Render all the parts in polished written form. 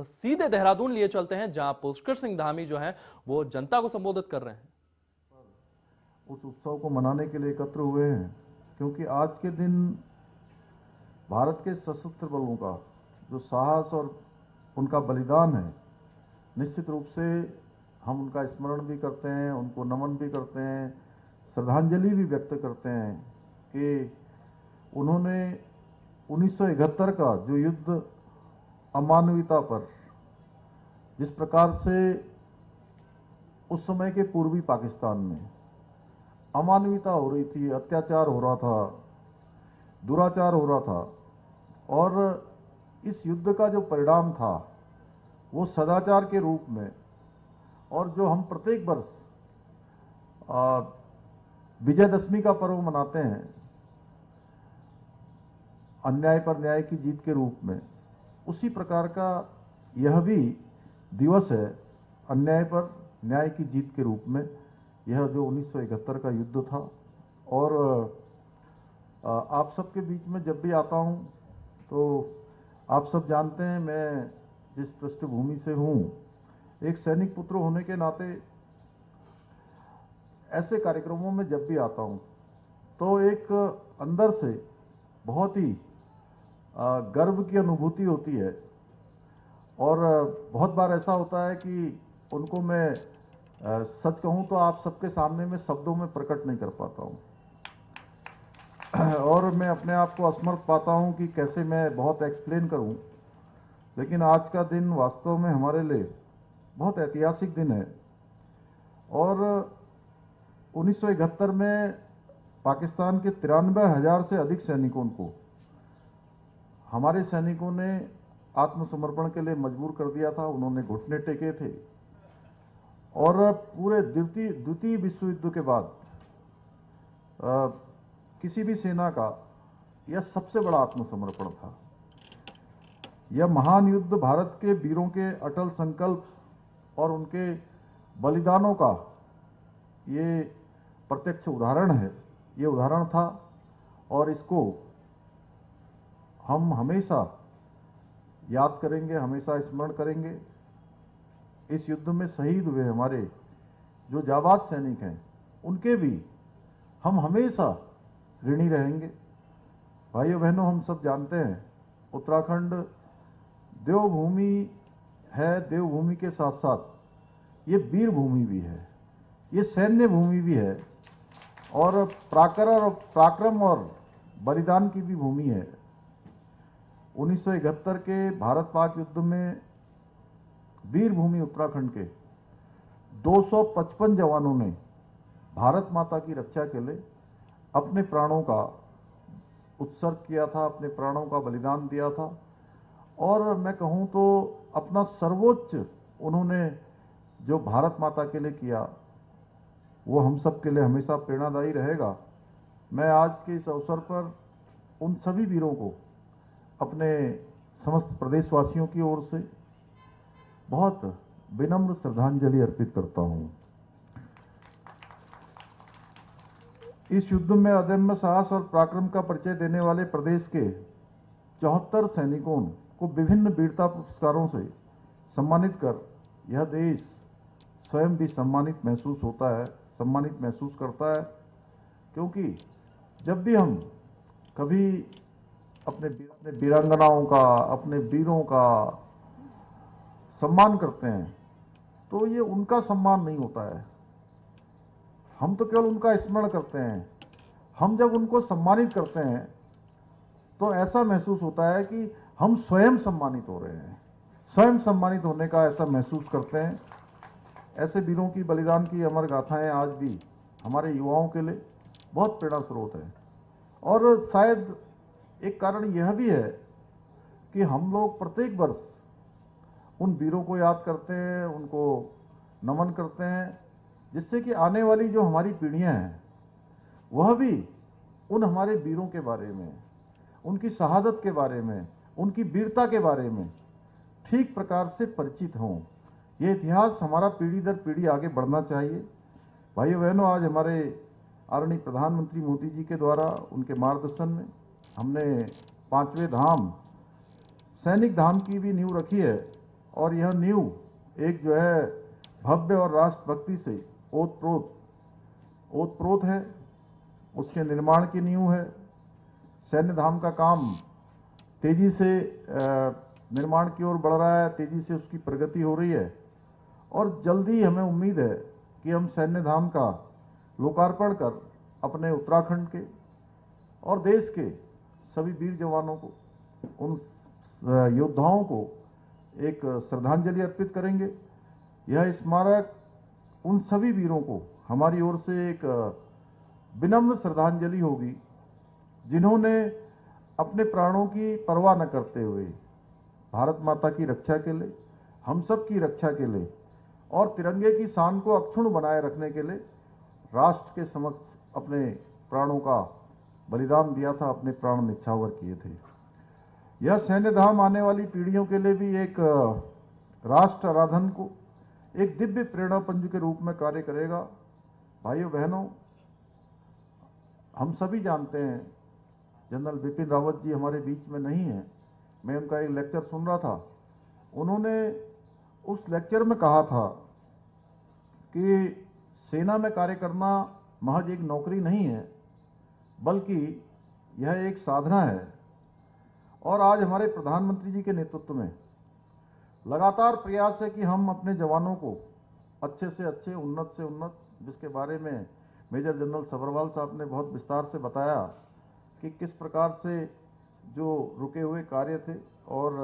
सीधे देहरादून लिए चलते हैं, जहां पुष्कर सिंह धामी जो हैं वो जनता को संबोधित कर रहे हैं। उस उत्सव को मनाने के लिए एकत्र हुए हैं, क्योंकि आज के दिन भारत के सशस्त्र बलों का जो साहस और उनका बलिदान है, निश्चित रूप से हम उनका स्मरण भी करते हैं, उनको नमन भी करते हैं, श्रद्धांजलि भी व्यक्त करते हैं कि उन्होंने 1971 का जो युद्ध अमानवीयता पर, जिस प्रकार से उस समय के पूर्वी पाकिस्तान में अमानवीयता हो रही थी, अत्याचार हो रहा था, दुराचार हो रहा था, और इस युद्ध का जो परिणाम था वो सदाचार के रूप में, और जो हम प्रत्येक वर्ष विजयदशमी का पर्व मनाते हैं अन्याय पर न्याय की जीत के रूप में, उसी प्रकार का यह भी दिवस है अन्याय पर न्याय की जीत के रूप में। यह जो 1971 का युद्ध था, और आप सबके बीच में जब भी आता हूं तो आप सब जानते हैं मैं जिस पृष्ठभूमि से हूं, एक सैनिक पुत्र होने के नाते ऐसे कार्यक्रमों में जब भी आता हूं तो एक अंदर से बहुत ही गर्व की अनुभूति होती है, और बहुत बार ऐसा होता है कि उनको मैं सच कहूं तो आप सबके सामने में शब्दों में प्रकट नहीं कर पाता हूं, और मैं अपने आप को असमर्थ पाता हूं कि कैसे मैं बहुत एक्सप्लेन करूं। लेकिन आज का दिन वास्तव में हमारे लिए बहुत ऐतिहासिक दिन है, और 1971 में पाकिस्तान के 93,000 से अधिक सैनिकों को हमारे सैनिकों ने आत्मसमर्पण के लिए मजबूर कर दिया था। उन्होंने घुटने टेके थे, और पूरे द्वितीय विश्व युद्ध के बाद किसी भी सेना का यह सबसे बड़ा आत्मसमर्पण था। यह महान युद्ध भारत के वीरों के अटल संकल्प और उनके बलिदानों का ये प्रत्यक्ष उदाहरण है, ये उदाहरण था, और इसको हम हमेशा याद करेंगे, हमेशा स्मरण करेंगे। इस युद्ध में शहीद हुए हमारे जो जाबाज सैनिक हैं, उनके भी हम हमेशा ऋणी रहेंगे। भाइयों बहनों, हम सब जानते हैं उत्तराखंड देवभूमि है, देवभूमि के साथ साथ ये वीर भूमि भी है, ये सैन्य भूमि भी है, और पराक्रम और बलिदान की भी भूमि है। 1971 के भारत पाक युद्ध में वीर भूमि उत्तराखंड के 255 जवानों ने भारत माता की रक्षा के लिए अपने प्राणों का उत्सर्ग किया था, अपने प्राणों का बलिदान दिया था, और मैं कहूं तो अपना सर्वोच्च उन्होंने जो भारत माता के लिए किया वो हम सब के लिए हमेशा प्रेरणादायी रहेगा। मैं आज के इस अवसर पर उन सभी वीरों को अपने समस्त प्रदेशवासियों की ओर से बहुत विनम्र श्रद्धांजलि अर्पित करता हूं। इस युद्ध में अदम्य साहस और पराक्रम का परिचय देने वाले प्रदेश के 74 सैनिकों को विभिन्न वीरता पुरस्कारों से सम्मानित कर यह देश स्वयं भी सम्मानित महसूस करता है, क्योंकि जब भी हम कभी अपने वीरांगनाओं का, अपने वीरों का सम्मान करते हैं तो ये उनका सम्मान नहीं होता है, हम तो केवल उनका स्मरण करते हैं। हम जब उनको सम्मानित करते हैं तो ऐसा महसूस होता है कि हम स्वयं सम्मानित हो रहे हैं, स्वयं सम्मानित होने का ऐसा महसूस करते हैं। ऐसे वीरों की बलिदान की अमर गाथाएं आज भी हमारे युवाओं के लिए बहुत प्रेरणा स्रोत है, और शायद एक कारण यह भी है कि हम लोग प्रत्येक वर्ष उन वीरों को याद करते हैं, उनको नमन करते हैं, जिससे कि आने वाली जो हमारी पीढ़ियां हैं वह भी उन हमारे वीरों के बारे में, उनकी शहादत के बारे में, उनकी वीरता के बारे में ठीक प्रकार से परिचित हों। ये इतिहास हमारा पीढ़ी दर पीढ़ी आगे बढ़ना चाहिए। भाइयों बहनों, आज हमारे आदरणीय प्रधानमंत्री मोदी जी के द्वारा उनके मार्गदर्शन में हमने 5वें धाम सैनिक धाम की भी नींव रखी है, और यह नींव एक जो है भव्य और राष्ट्रभक्ति से ओतप्रोत है, उसके निर्माण की नींव है। सैन्य धाम का काम तेजी से निर्माण की ओर बढ़ रहा है, तेजी से उसकी प्रगति हो रही है और जल्दी हमें उम्मीद है कि हम सैन्य धाम का लोकार्पण कर अपने उत्तराखंड के और देश के सभी वीर जवानों को, उन योद्धाओं को एक श्रद्धांजलि अर्पित करेंगे। यह स्मारक उन सभी वीरों को हमारी ओर से एक विनम्र श्रद्धांजलि होगी जिन्होंने अपने प्राणों की परवाह न करते हुए भारत माता की रक्षा के लिए, हम सब की रक्षा के लिए और तिरंगे की शान को अक्षुण्ण बनाए रखने के लिए राष्ट्र के समक्ष अपने प्राणों का बलिदान दिया था, अपने प्राण न्यौछावर किए थे। यह सैन्य धाम आने वाली पीढ़ियों के लिए भी एक राष्ट्र आराधन को एक दिव्य प्रेरणा पुंज के रूप में कार्य करेगा। भाइयों बहनों, हम सभी जानते हैं जनरल बिपिन रावत जी हमारे बीच में नहीं है। मैं उनका एक लेक्चर सुन रहा था, उन्होंने उस लेक्चर में कहा था कि सेना में कार्य करना महज एक नौकरी नहीं है, बल्कि यह एक साधना है। और आज हमारे प्रधानमंत्री जी के नेतृत्व में लगातार प्रयास है कि हम अपने जवानों को अच्छे से अच्छे, उन्नत से उन्नत, जिसके बारे में मेजर जनरल सभरवाल साहब ने बहुत विस्तार से बताया कि किस प्रकार से जो रुके हुए कार्य थे और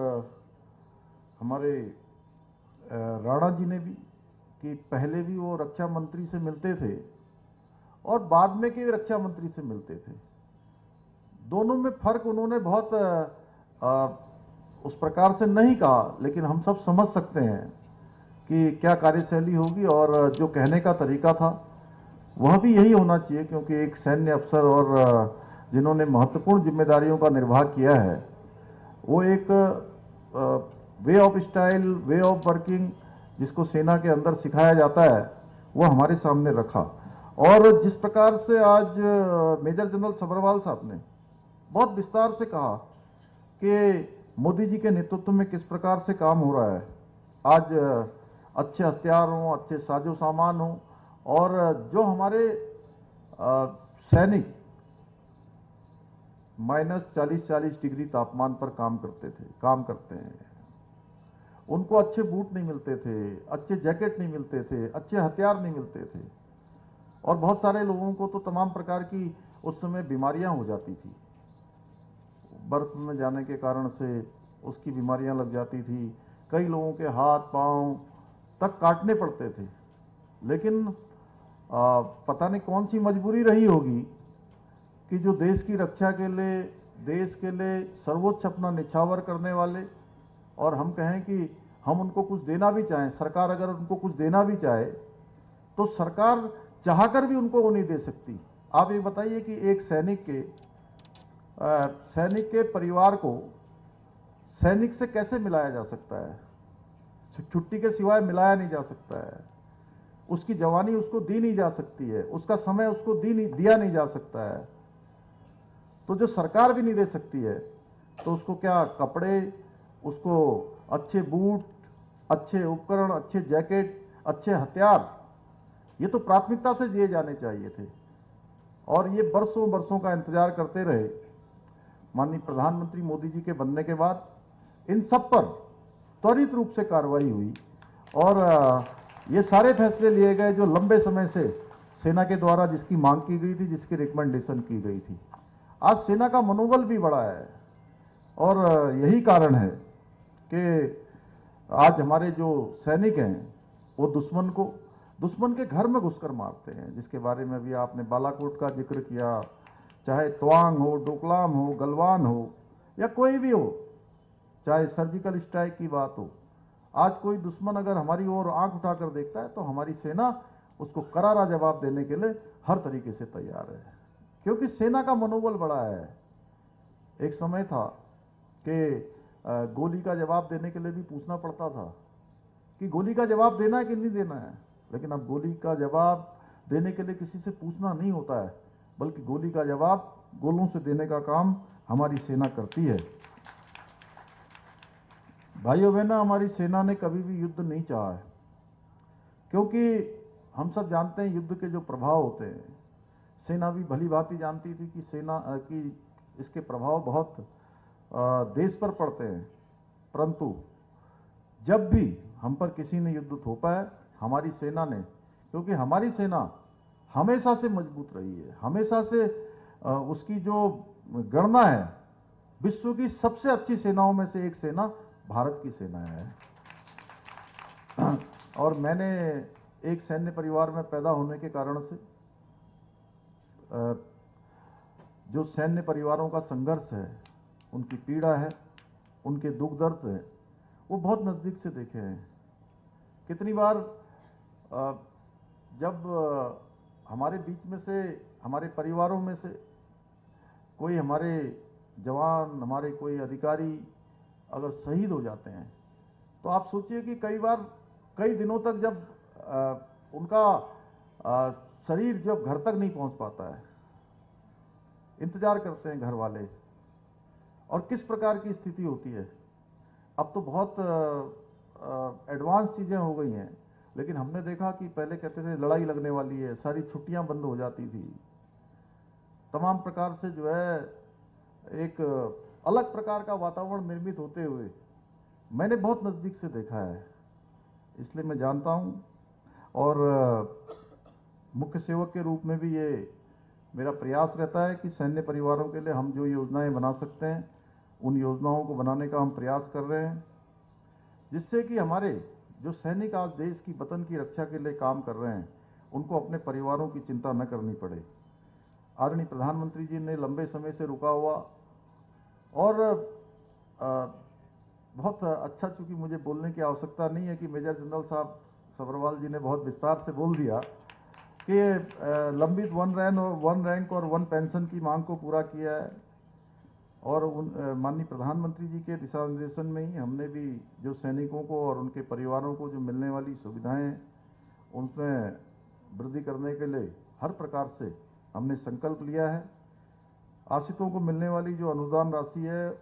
हमारे राणा जी ने भी कि पहले भी वो रक्षा मंत्री से मिलते थे और बाद में के रक्षा मंत्री से मिलते थे। दोनों में फर्क उन्होंने बहुत उस प्रकार से नहीं कहा, लेकिन हम सब समझ सकते हैं कि क्या कार्यशैली होगी और जो कहने का तरीका था वह भी यही होना चाहिए, क्योंकि एक सैन्य अफसर और जिन्होंने महत्वपूर्ण जिम्मेदारियों का निर्वाह किया है, वो एक way of style, way of working जिसको सेना के अंदर सिखाया जाता है वो हमारे सामने रखा। और जिस प्रकार से आज मेजर जनरल सभरवाल साहब ने बहुत विस्तार से कहा कि मोदी जी के नेतृत्व में किस प्रकार से काम हो रहा है, आज अच्छे हथियार हों, अच्छे साजो सामान हों और जो हमारे सैनिक -40 डिग्री तापमान पर काम करते हैं, उनको अच्छे बूट नहीं मिलते थे, अच्छे जैकेट नहीं मिलते थे, अच्छे हथियार नहीं मिलते थे और बहुत सारे लोगों को तो तमाम प्रकार की उस समय बीमारियां हो जाती थी। बर्फ में जाने के कारण से उसकी बीमारियां लग जाती थी, कई लोगों के हाथ पांव तक काटने पड़ते थे। लेकिन पता नहीं कौन सी मजबूरी रही होगी कि जो देश की रक्षा के लिए, देश के लिए सर्वोच्च अपना निछावर करने वाले, और हम कहें कि हम उनको कुछ देना भी चाहें, सरकार अगर उनको कुछ देना भी चाहे तो सरकार चाहकर भी उनको वो नहीं दे सकती। आप ये बताइए कि एक सैनिक के परिवार को सैनिक से कैसे मिलाया जा सकता है? छुट्टी के सिवाय मिलाया नहीं जा सकता है, उसकी जवानी उसको दी नहीं जा सकती है, उसका समय उसको दिया नहीं जा सकता है। तो जो सरकार भी नहीं दे सकती है तो उसको क्या कपड़े, उसको अच्छे बूट, अच्छे उपकरण, अच्छे जैकेट, अच्छे हथियार, ये तो प्राथमिकता से दिए जाने चाहिए थे। और ये बरसों बरसों का इंतजार करते रहे। माननीय प्रधानमंत्री मोदी जी के बनने के बाद इन सब पर त्वरित रूप से कार्रवाई हुई और ये सारे फैसले लिए गए जो लंबे समय से सेना के द्वारा जिसकी मांग की गई थी, जिसकी रिकमेंडेशन की गई थी। आज सेना का मनोबल भी बढ़ा है और यही कारण है कि आज हमारे जो सैनिक हैं वो दुश्मन के घर में घुसकर मारते हैं, जिसके बारे में भी आपने बालाकोट का जिक्र किया, चाहे तवांग हो, डोकलाम हो, गलवान हो या कोई भी हो, चाहे सर्जिकल स्ट्राइक की बात हो। आज कोई दुश्मन अगर हमारी ओर आंख उठाकर देखता है तो हमारी सेना उसको करारा जवाब देने के लिए हर तरीके से तैयार है, क्योंकि सेना का मनोबल बढ़ा है। एक समय था कि गोली का जवाब देने के लिए भी पूछना पड़ता था कि गोली का जवाब देना है कि नहीं देना है, लेकिन अब गोली का जवाब देने के लिए किसी से पूछना नहीं होता है, बल्कि गोली का जवाब गोलों से देने का काम हमारी सेना करती है। भाइयों बहनों, हमारी सेना ने कभी भी युद्ध नहीं चाहा है, क्योंकि हम सब जानते हैं युद्ध के जो प्रभाव होते हैं। सेना भी भली भांति जानती थी कि कि इसके प्रभाव बहुत देश पर पड़ते हैं, परंतु जब भी हम पर किसी ने युद्ध थोपा है, हमारी सेना ने, क्योंकि हमारी सेना हमेशा से मजबूत रही है, हमेशा से उसकी जो गणना है विश्व की सबसे अच्छी सेनाओं में से एक सेना भारत की सेना है। और मैंने एक सैन्य परिवार में पैदा होने के कारण से जो सैन्य परिवारों का संघर्ष है, उनकी पीड़ा है, उनके दुख दर्द है, वो बहुत नज़दीक से देखे हैं। कितनी बार जब हमारे बीच में से, हमारे परिवारों में से कोई हमारे जवान, हमारे कोई अधिकारी अगर शहीद हो जाते हैं, तो आप सोचिए कि कई बार कई दिनों तक जब उनका शरीर जब घर तक नहीं पहुंच पाता है, इंतजार करते हैं घर वाले, और किस प्रकार की स्थिति होती है। अब तो बहुत एडवांस चीज़ें हो गई हैं, लेकिन हमने देखा कि पहले कहते थे लड़ाई लगने वाली है, सारी छुट्टियां बंद हो जाती थी, तमाम प्रकार से जो है एक अलग प्रकार का वातावरण निर्मित होते हुए मैंने बहुत नज़दीक से देखा है, इसलिए मैं जानता हूं। और मुख्य सेवक के रूप में भी ये मेरा प्रयास रहता है कि सैन्य परिवारों के लिए हम जो योजनाएं बना सकते हैं, उन योजनाओं को बनाने का हम प्रयास कर रहे हैं, जिससे कि हमारे जो सैनिक आज देश की वतन की रक्षा के लिए काम कर रहे हैं, उनको अपने परिवारों की चिंता न करनी पड़े। आदरणीय प्रधानमंत्री जी ने लंबे समय से रुका हुआ और बहुत अच्छा, चूंकि मुझे बोलने की आवश्यकता नहीं है कि मेजर जनरल साहब सब्रवाल जी ने बहुत विस्तार से बोल दिया कि लंबित वन रैंक और वन पेंशन की मांग को पूरा किया है। और माननीय प्रधानमंत्री जी के दिशा निर्देशन में ही हमने भी जो सैनिकों को और उनके परिवारों को जो मिलने वाली सुविधाएं, उनमें वृद्धि करने के लिए हर प्रकार से हमने संकल्प लिया है। आश्रितों को मिलने वाली जो अनुदान राशि है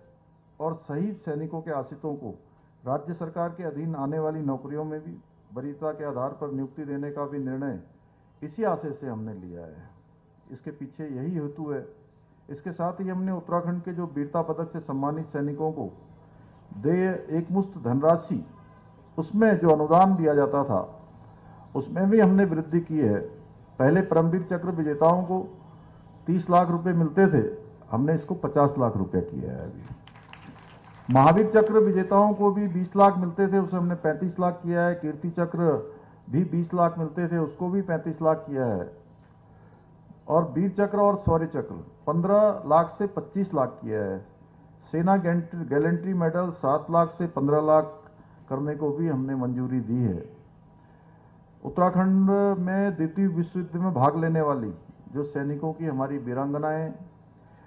और शहीद सैनिकों के आश्रितों को राज्य सरकार के अधीन आने वाली नौकरियों में भी वरीयता के आधार पर नियुक्ति देने का भी निर्णय इसी आशय से हमने लिया है। इसके पीछे यही हेतु है। इसके साथ ही हमने उत्तराखंड के जो वीरता पदक से सम्मानित सैनिकों को एकमुश्त धनराशि, उसमें जो अनुदान दिया जाता था, उसमें भी हमने वृद्धि की है। पहले परमवीर चक्र विजेताओं को 30 लाख रुपए मिलते थे, हमने इसको 50 लाख रुपए किया है। अभी महावीर चक्र विजेताओं को भी 20 लाख मिलते थे, उसे हमने 35 लाख किया है। कीर्ति चक्र भी 20 लाख मिलते थे, उसको भी 35 लाख किया है। और वीर चक्र और शौर्य चक्र 15 लाख से 25 लाख किया है। सेना गैलेंट्री मेडल 7 लाख से 15 लाख करने को भी हमने मंजूरी दी है। उत्तराखंड में द्वितीय विश्व युद्ध में भाग लेने वाली जो सैनिकों की हमारी वीरांगनाएं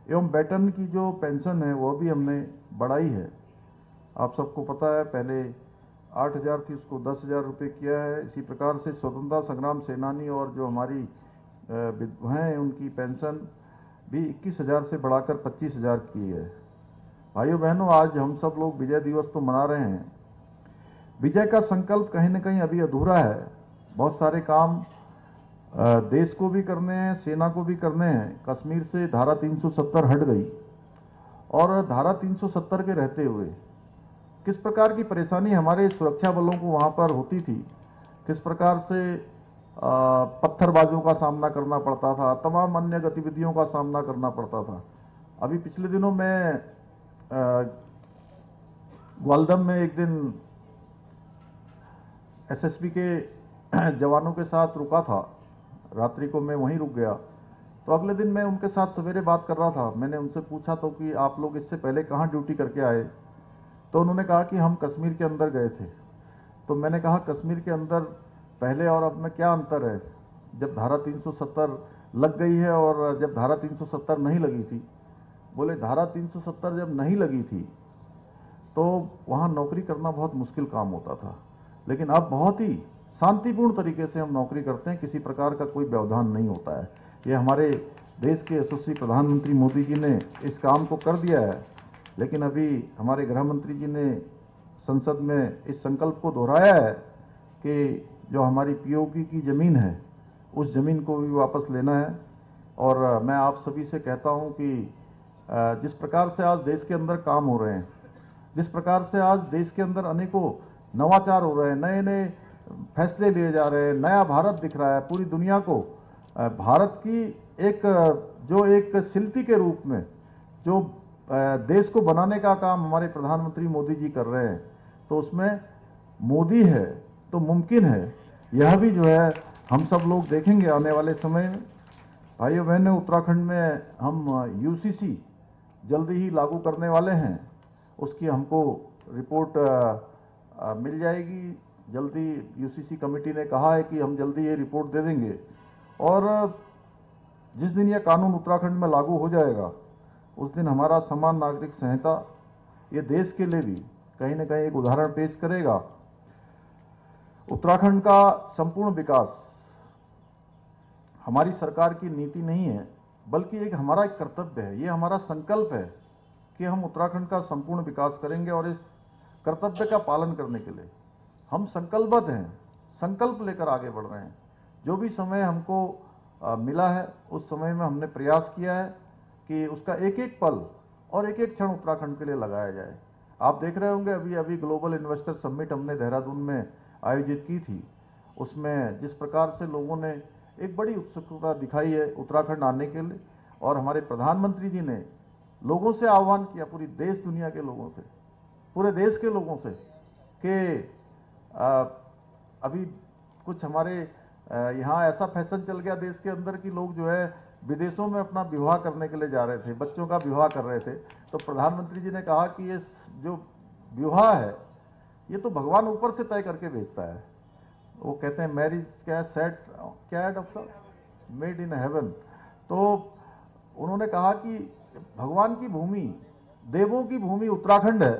एवं बैटन की जो पेंशन है, वो भी हमने बढ़ाई है। आप सबको पता है, पहले 8,000 थी, उसको 10,000 रुपये किया है। इसी प्रकार से स्वतंत्रता संग्राम सेनानी और जो हमारी विधवाएं, उनकी पेंशन भी 21,000 से बढ़ाकर 25,000 की है। भाइयों बहनों, आज हम सब लोग विजय दिवस तो मना रहे हैं। विजय का संकल्प कहीं न कहीं अभी अधूरा है। बहुत सारे काम देश को भी करने हैं, सेना को भी करने हैं। कश्मीर से धारा 370 हट गई, और धारा 370 के रहते हुए किस प्रकार की परेशानी हमारे सुरक्षा बलों को वहां पर होती थी, किस प्रकार से पत्थरबाजों का सामना करना पड़ता था, तमाम अन्य गतिविधियों का सामना करना पड़ता था। अभी पिछले दिनों में ग्वालदम में एक दिन एसएसबी के जवानों के साथ रुका था, रात्रि को मैं वहीं रुक गया। तो अगले दिन मैं उनके साथ सवेरे बात कर रहा था। मैंने उनसे पूछा तो कि आप लोग इससे पहले कहाँ ड्यूटी करके आए, तो उन्होंने कहा कि हम कश्मीर के अंदर गए थे। तो मैंने कहा, कश्मीर के अंदर पहले और अब में क्या अंतर है, जब धारा 370 लग गई है और जब धारा 370 नहीं लगी थी। बोले, धारा 370 जब नहीं लगी थी तो वहाँ नौकरी करना बहुत मुश्किल काम होता था, लेकिन अब बहुत ही शांतिपूर्ण तरीके से हम नौकरी करते हैं, किसी प्रकार का कोई व्यवधान नहीं होता है। ये हमारे देश के यशस्वी प्रधानमंत्री मोदी जी ने इस काम को कर दिया है। लेकिन अभी हमारे गृह मंत्री जी ने संसद में इस संकल्प को दोहराया है कि जो हमारी पीओके की ज़मीन है उस ज़मीन को भी वापस लेना है। और मैं आप सभी से कहता हूं कि जिस प्रकार से आज देश के अंदर काम हो रहे हैं, जिस प्रकार से आज देश के अंदर अनेकों नवाचार हो रहे हैं, नए नए फैसले लिए जा रहे हैं, नया भारत दिख रहा है पूरी दुनिया को, भारत की एक शिल्पी के रूप में जो देश को बनाने का काम हमारे प्रधानमंत्री मोदी जी कर रहे हैं, तो उसमें मोदी है तो मुमकिन है। यह भी जो है हम सब लोग देखेंगे आने वाले समय में। भाइयों बहनों, उत्तराखंड में हम यूसीसी जल्दी ही लागू करने वाले हैं। उसकी हमको रिपोर्ट मिल जाएगी जल्दी। यूसीसी कमेटी ने कहा है कि हम जल्दी ये रिपोर्ट दे देंगे, और जिस दिन यह कानून उत्तराखंड में लागू हो जाएगा उस दिन हमारा समान नागरिक संहिता ये देश के लिए भी कहीं न कहीं एक उदाहरण पेश करेगा। उत्तराखंड का संपूर्ण विकास हमारी सरकार की नीति नहीं है, बल्कि हमारा एक कर्तव्य है। ये हमारा संकल्प है कि हम उत्तराखंड का संपूर्ण विकास करेंगे, और इस कर्तव्य का पालन करने के लिए हम संकल्पबद्ध हैं, संकल्प लेकर आगे बढ़ रहे हैं। जो भी समय हमको मिला है उस समय में हमने प्रयास किया है कि उसका एक एक पल और एक एक क्षण उत्तराखंड के लिए लगाया जाए। आप देख रहे होंगे अभी ग्लोबल इन्वेस्टर समिट हमने देहरादून में आयोजित की थी। उसमें जिस प्रकार से लोगों ने एक बड़ी उत्सुकता दिखाई है उत्तराखंड आने के लिए, और हमारे प्रधानमंत्री जी ने लोगों से आह्वान किया, पूरी देश दुनिया के लोगों से, पूरे देश के लोगों से, कि अभी कुछ हमारे यहाँ ऐसा फैशन चल गया देश के अंदर कि लोग जो है विदेशों में अपना विवाह करने के लिए जा रहे थे, बच्चों का विवाह कर रहे थे। तो प्रधानमंत्री जी ने कहा कि ये जो विवाह है ये तो भगवान ऊपर से तय करके भेजता है। वो कहते हैं मैरिज क्या सेट क्या है डॉक्टर साहब, मेड इन हेवन। तो उन्होंने कहा कि भगवान की भूमि, देवों की भूमि उत्तराखंड है,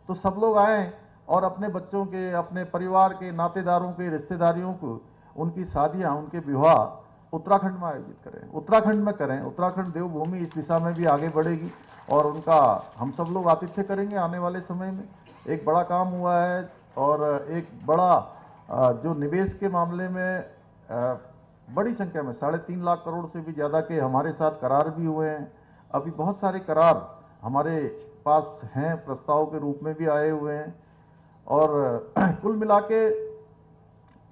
तो सब लोग आएँ और अपने बच्चों के, अपने परिवार के, नातेदारों के, रिश्तेदारियों को, उनकी शादियां, उनके विवाह उत्तराखंड में आयोजित करें, उत्तराखंड में करें। उत्तराखंड देवभूमि इस दिशा में भी आगे बढ़ेगी, और उनका हम सब लोग आतिथ्य करेंगे आने वाले समय में। एक बड़ा काम हुआ है, और एक बड़ा जो निवेश के मामले में बड़ी संख्या में 3.5 लाख करोड़ से भी ज़्यादा के हमारे साथ करार भी हुए हैं। अभी बहुत सारे करार हमारे पास हैं, प्रस्ताव के रूप में भी आए हुए हैं, और कुल मिला के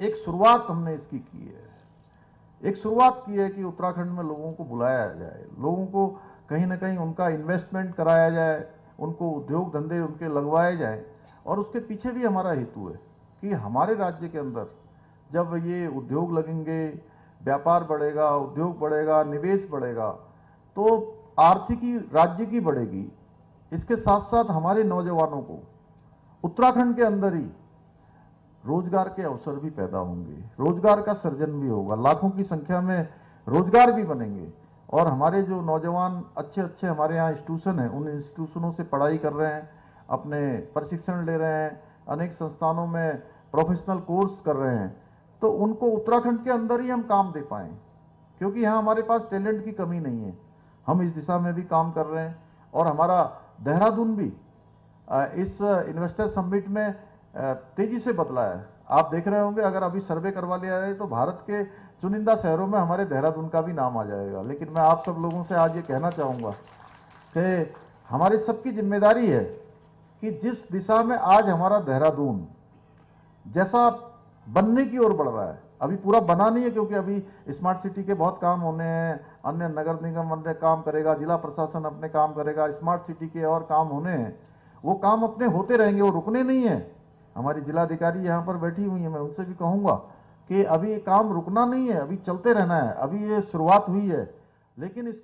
एक शुरुआत हमने इसकी की है। एक शुरुआत की है कि उत्तराखंड में लोगों को बुलाया जाए, लोगों को कहीं ना कहीं उनका इन्वेस्टमेंट कराया जाए, उनको उद्योग धंधे उनके लगवाए जाए। और उसके पीछे भी हमारा हेतु है कि हमारे राज्य के अंदर जब ये उद्योग लगेंगे, व्यापार बढ़ेगा, उद्योग बढ़ेगा, निवेश बढ़ेगा, तो आर्थिकी राज्य की बढ़ेगी। इसके साथ साथ हमारे नौजवानों को उत्तराखंड के अंदर ही रोजगार के अवसर भी पैदा होंगे, रोजगार का सृजन भी होगा, लाखों की संख्या में रोजगार भी बनेंगे। और हमारे जो नौजवान अच्छे अच्छे हमारे यहाँ इंस्टीट्यूशन हैं, उन इंस्टीट्यूशनों से पढ़ाई कर रहे हैं, अपने प्रशिक्षण ले रहे हैं, अनेक संस्थानों में प्रोफेशनल कोर्स कर रहे हैं, तो उनको उत्तराखंड के अंदर ही हम काम दे पाएँ, क्योंकि यहाँ हमारे पास टैलेंट की कमी नहीं है। हम इस दिशा में भी काम कर रहे हैं, और हमारा देहरादून भी इस इन्वेस्टर समिट में तेजी से बदला है। आप देख रहे होंगे, अगर अभी सर्वे करवा लिया जाए तो भारत के चुनिंदा शहरों में हमारे देहरादून का भी नाम आ जाएगा। लेकिन मैं आप सब लोगों से आज ये कहना चाहूँगा कि हमारी सबकी जिम्मेदारी है कि जिस दिशा में आज हमारा देहरादून जैसा बनने की ओर बढ़ रहा है, अभी पूरा बना नहीं है, क्योंकि अभी स्मार्ट सिटी के बहुत काम होने हैं, अन्य नगर निगम अपने काम करेगा, जिला प्रशासन अपने काम करेगा, स्मार्ट सिटी के और काम होने हैं। वो काम अपने होते रहेंगे, वो रुकने नहीं है। हमारी जिलाधिकारी यहाँ पर बैठी हुई है, मैं उनसे भी कहूँगा कि अभी ये काम रुकना नहीं है, अभी चलते रहना है। अभी ये शुरुआत हुई है, लेकिन इसको